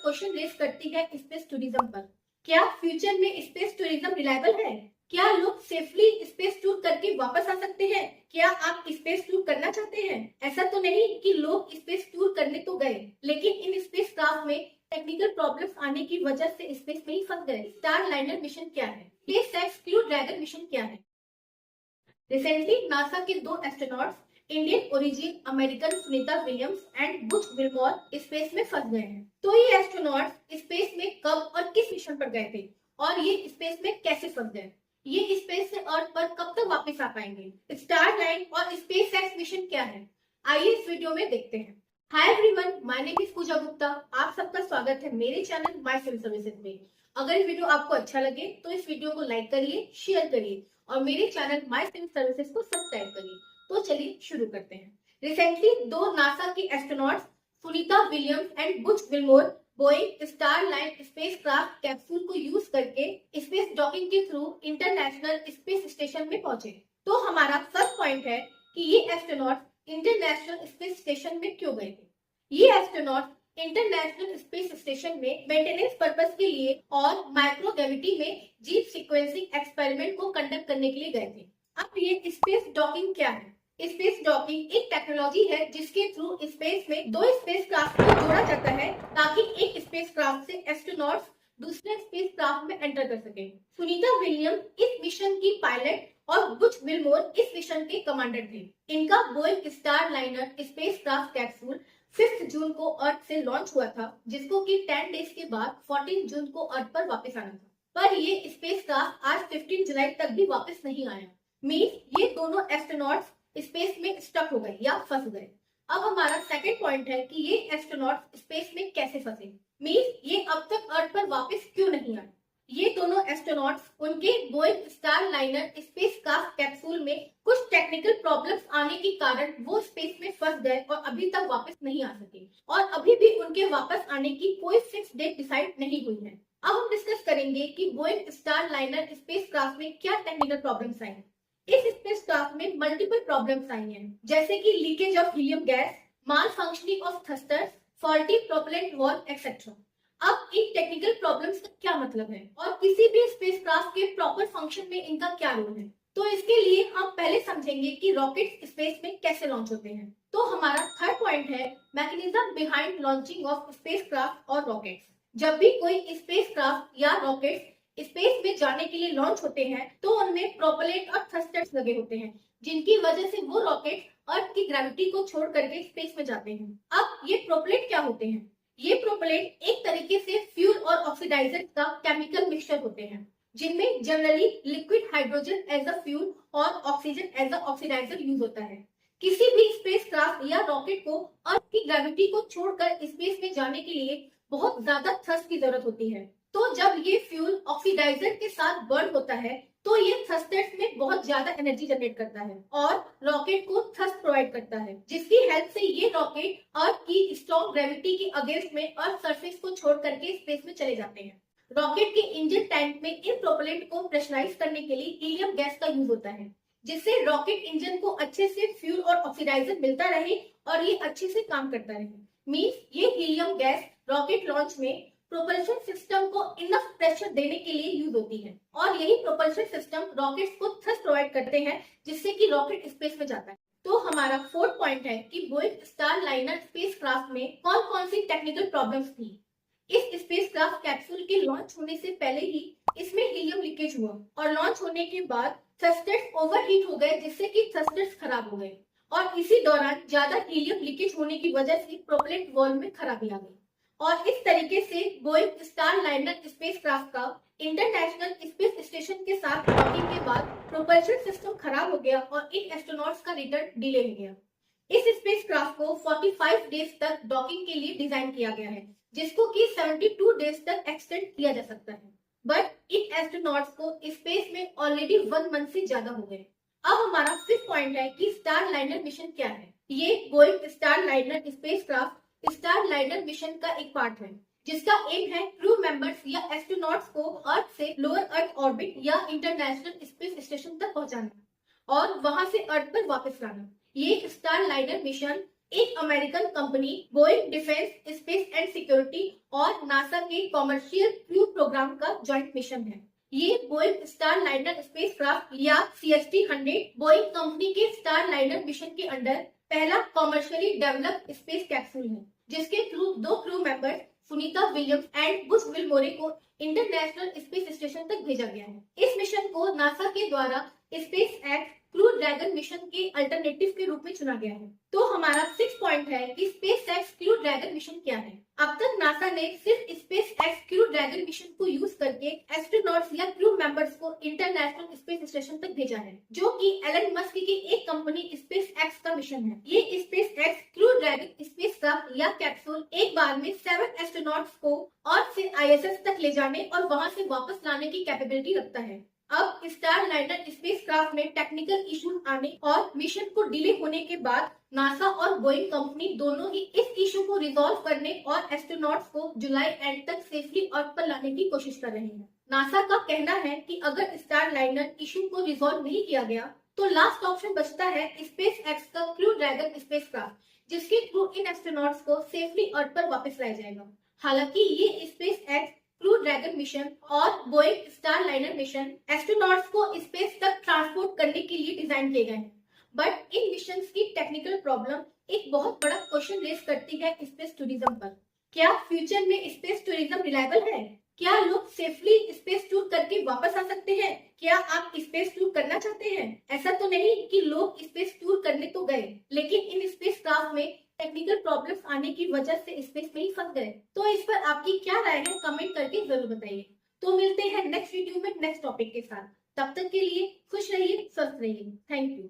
Question raise करती है space tourism पर। क्या फ्यूचर में स्पेस टूरिज्म रिलायबल है? क्या लोग सेफली स्पेस टूर करके वापस आ सकते हैं? क्या आप स्पेस टूर करना चाहते हैं? ऐसा तो नहीं कि लोग स्पेस टूर करने तो गए, लेकिन इन स्पेस क्राफ्ट में टेक्निकल प्रॉब्लम्स आने की वजह से स्पेस में ही फंस गए। स्टार लाइनर मिशन क्या है? स्पेसएक्स क्रू ड्रैगन मिशन क्या है? रिसेंटली नासा के 2 astronauts Indian origin American Sunita Williams and Butch Wilmore space में फंस गए हैं। तो ये एस्ट्रोनॉट्स स्पेस में कब और किस मिशन पर गए थे और ये स्पेस में कैसे फंस गए? ये स्पेस से अर्थ पर कब तक वापस आ पाएंगे? स्टार लाइन और स्पेसएक्स मिशन क्या है? आइए इस वीडियो में देखते हैं। Hi everyone, my name is Pooja Gupta. आप सबका स्वागत है मेरे चैनल माय सिविल सर्विसेज में। अगर वीडियो आपको अच्छा लगे तो इस वीडियो को लाइक करिए, शेयर करिए और मेरे चैनल माय सिविल सर्विसेज को सब्सक्राइब करिए। तो चलिए शुरू करते हैं। रिसेंटली 2 नासा के astronauts Sunita Williams and Butch Wilmore Boeing star line space craft capsule को यूज करके स्पेस डॉकिंग के थ्रू इंटरनेशनल स्पेस स्टेशन में पहुंचे। तो हमारा फर्स्ट पॉइंट है कि ये एस्ट्रोनॉट इंटरनेशनल स्पेस स्टेशन में क्यों गए थे। ये एस्ट्रोनॉट इंटरनेशनल स्पेस स्टेशन में मेंटेनेंस पर्पस के लिए और माइक्रोग्रेविटी में जीन सीक्वेंसिंग एक्सपेरिमेंट को कंडक्ट करने के लिए गए थे। अब ये स्पेस डॉकिंग क्या है? स्पेस डॉकिंग एक टेक्नोलॉजी है जिसके थ्रू स्पेस में 2 स्पेस क्राफ्ट को जोड़ा जाता है ताकि एक स्पेस क्राफ्ट से एस्ट्रोनॉट्स दूसरे स्पेस क्राफ्ट में एंटर कर सके। सुनीता विलियम्स इस मिशन की पायलट और बुच विल्मोर इस मिशन के कमांडर थे। इनका Boeing star liner space craft capsule 5 जून को अर्थ से लॉन्च हुआ था, जिसको कि 10 डेज के बाद 14 जून को अर्थ पर वापस आना था। पर ये स्पेस क्राफ्ट आज 15 जुलाई तक भी वापस नहीं आया। मीन्स ये दोनों एस्ट्रोनॉट्स स्पेस में स्टक हो गए या फंस गए। अब हमारा सेकंड पॉइंट है कि ये एस्ट्रोनॉट्स स्पेस में कैसे फंसे। मीन्स ये अब तक अर्थ पर वापस क्यों नहीं आए। ये दोनों एस्ट्रोनॉट्स उनके Boeing star liner space craft capsule में कुछ टेक्निकल प्रॉब्लम्स आने के कारण वो स्पेस में फंस गए और अभी तक वापस नहीं आ सके और अभी भी उनके वापस आने की कोई फिक्स डेट डिसाइड नहीं हुई है। अब हम डिस्कस करेंगे कि Boeing star liner space craft में क्या टेक्निकल प्रॉब्लम्स आई। इस स्पेस क्राफ्ट में मल्टीपल प्रॉब्लम्स आई हैं, जैसे कि leakage of helium gas, mall functioning of thrusters, faulty propellant valve etcetera. अब इन टेक्निकल प्रॉब्लम्स का क्या मतलब है और किसी भी स्पेसक्राफ्ट के प्रॉपर फंक्शन में इनका क्या रोल है। तो इसके लिए हम पहले समझेंगे कि रॉकेट्स स्पेस में कैसे लॉन्च होते हैं। तो हमारा थर्ड पॉइंट है mechanism behind launching of spacecraft और रॉकेट्स। जब भी कोई स्पेसक्राफ्ट या रॉकेट्स स्पेस में जाने के लिए लॉन्च होते हैं तो उनमें प्रोपेलेंट और थ्रस्टर्स लगे होते हैं, जिनकी वजह से वो रॉकेट अर्थ की ग्रेविटी को छोड़ करके स्पेस में जाते हैं। अब ये प्रोपेलेंट क्या होते हैं? ये प्रोपेलेंट एक तरीके से फ्यूल और ऑक्सीडाइजर का केमिकल मिक्सचर होते हैं, जिनमें generally liquid hydrogen as a fuel और oxygen as a oxidizer use होता है। किसी भी स्पेसक्राफ्ट या रॉकेट को अर्थ की ग्रेविटी को छोड़कर स्पेस में जाने के लिए बहुत ज्यादा थ्रस्ट की जरूरत होती है। तो जब ये फ्यूल ऑक्सीडाइजर के साथ बर्न होता है तो ये थ्रस्टर्स में बहुत ज्यादा एनर्जी जनरेट करता है और रॉकेट को थ्रस्ट प्रोवाइड करता है, जिसकी हेल्प से ये रॉकेट अर्थ की स्ट्रॉन्ग ग्रेविटी के अगेंस्ट में अर्थ सरफेस को छोड़ करके स्पेस में चले जाते हैं। रॉकेट के इंजन टैंक में इन प्रोपेलेंट को प्रेशराइज करने के लिए हीलियम गैस का यूज होता है, जिससे रॉकेट इंजन को अच्छे से फ्यूल और ऑक्सीडाइजर मिलता रहे और ये अच्छे से काम करता रहे। मीन्स ये हीलियम गैस रॉकेट लॉन्च में प्रोपल्शन सिस्टम को इनफ प्रेशर देने के लिए यूज होती है और यही प्रोपल्शन सिस्टम रॉकेट्स को थ्रस्ट प्रोवाइड करते हैं, जिससे कि रॉकेट स्पेस में जाता है। तो हमारा फोर्थ पॉइंट है कि बोइंग स्टार लाइनर स्पेसक्राफ्ट में कौन कौन सी टेक्निकल प्रॉब्लम्स थी। इस स्पेसक्राफ्ट कैप्सूल के लॉन्च होने से पहले ही इसमें हीलियम लीकेज हुआ और लॉन्च होने के बाद थ्रस्टर्स ओवरहीट हो गए, जिससे कि थ्रस्टर्स खराब हो गए और इसी दौरान ज्यादा हीलियम लीकेज होने की वजह से प्रोपेलेंट वॉल्व में खराबी आ गई और इस तरीके से बोइंग स्टार लाइनर स्पेसक्राफ्ट का इंटरनेशनल स्पेस स्टेशन के साथ डॉकिंग के बाद प्रोपल्शन सिस्टम खराब हो गया और इन एस्ट्रोनॉट्स का रिटर्न डिले हो गया। इस स्पेसक्राफ्ट को 45 डेज तक डॉकिंग के लिए डिजाइन किया गया है, जिसको कि 72 डेज तक एक्सटेंड किया जा सकता है। बट इन एस्ट्रोनॉट्स को स्पेस में ऑलरेडी 1 मंथ से ज्यादा हो गए। अब हमारा फिफ्थ पॉइंट है कि स्टार लाइनर मिशन क्या है। ये Boeing star liner spacecraft star liner mission का एक पार्ट है, जिसका एम है क्रू मेंबर्स या एस्ट्रोनॉट्स को अर्थ से लोअर अर्थ ऑर्बिट या इंटरनेशनल स्पेस स्टेशन तक पहुंचाना और वहां से अर्थ पर वापस लाना। ये स्टार लाइनर मिशन एक American company Boeing defence space and security और नासा के कॉमर्शियल क्रू प्रोग्राम का जॉइंट मिशन है। ये बोइंग स्टार लाइनर स्पेसक्राफ्ट या CST-100 बोइंग कंपनी के स्टार लाइनर मिशन के अंडर पहला कॉमर्शियली डेवलप्ड स्पेस कैप्सूल है, जिसके through 2 crew members Sunita Williams and Butch Wilmore को इंटरनेशनल स्पेस स्टेशन तक भेजा गया है। इस मिशन को नासा के द्वारा space x crew dragon mission के अल्टरनेटिव के रूप में चुना गया है। तो हमारा 6 पॉइंट है कि space x crew dragon mission क्या है। अब तक नासा ने सिर्फ space x crew dragon mission को यूज करके एस्ट्रोनॉट्स या क्रू मेंबर्स को इंटरनेशनल स्पेस स्टेशन तक भेजा है, जो कि एलन मस्क की एक कंपनी स्पेस एक्स का मिशन है। ये space x crew dragon spacecraft या कैप्सूल एक बार में 7 एस्ट्रोनॉट्स को अर्थ से ISS तक ले जाने और वहां से वापस लाने की कैपेबिलिटी रखता है। अब स्टार लाइनर स्पेसक्राफ्ट में टेक्निकल इशू आने और मिशन को डिले होने के बाद नासा और बोइंग कंपनी दोनों ही इस इशू को रिजॉल्व करने और एस्ट्रोनॉट्स को जुलाई एंड तक सेफली अर्थ पर लाने की कोशिश कर रहे हैं। नासा का कहना है कि अगर स्टार लाइनर इशू को रिजॉल्व नहीं किया गया तो लास्ट ऑप्शन बचता है स्पेस एक्स का क्रू ड्रैगन स्पेसक्राफ्ट, जिसके थ्रू इन एस्ट्रोनॉट्स को सेफली अर्थ पर वापस लाया जाएगा। हालांकि ये space x crew dragon mission और Boeing star liner mission astronauts को स्पेस तक ट्रांसपोर्ट करने के लिए डिजाइन किए गए हैं, बट इन मिशन की टेक्निकल प्रॉब्लम एक बहुत बड़ा क्वेश्चन रेज करती है स्पेस टूरिज्म पर। क्या फ्यूचर में स्पेस टूरिज्म रिलायबल है? क्या लोग सेफली स्पेस टूर करके वापस आ सकते हैं? क्या आप स्पेस टूर करना चाहते हैं? ऐसा तो नहीं कि लोग स्पेस टूर करने तो गए, लेकिन इन स्पेस क्राफ्ट में टेक्निकल प्रॉब्लम्स आने की वजह से स्पेस में ही फंस गए। तो इस पर आपकी क्या राय है, कमेंट करके जरूर बताइए। तो मिलते हैं नेक्स्ट वीडियो में नेक्स्ट टॉपिक के साथ। तब तक के लिए खुश रहिए, स्वस्थ रहिए। Thank you.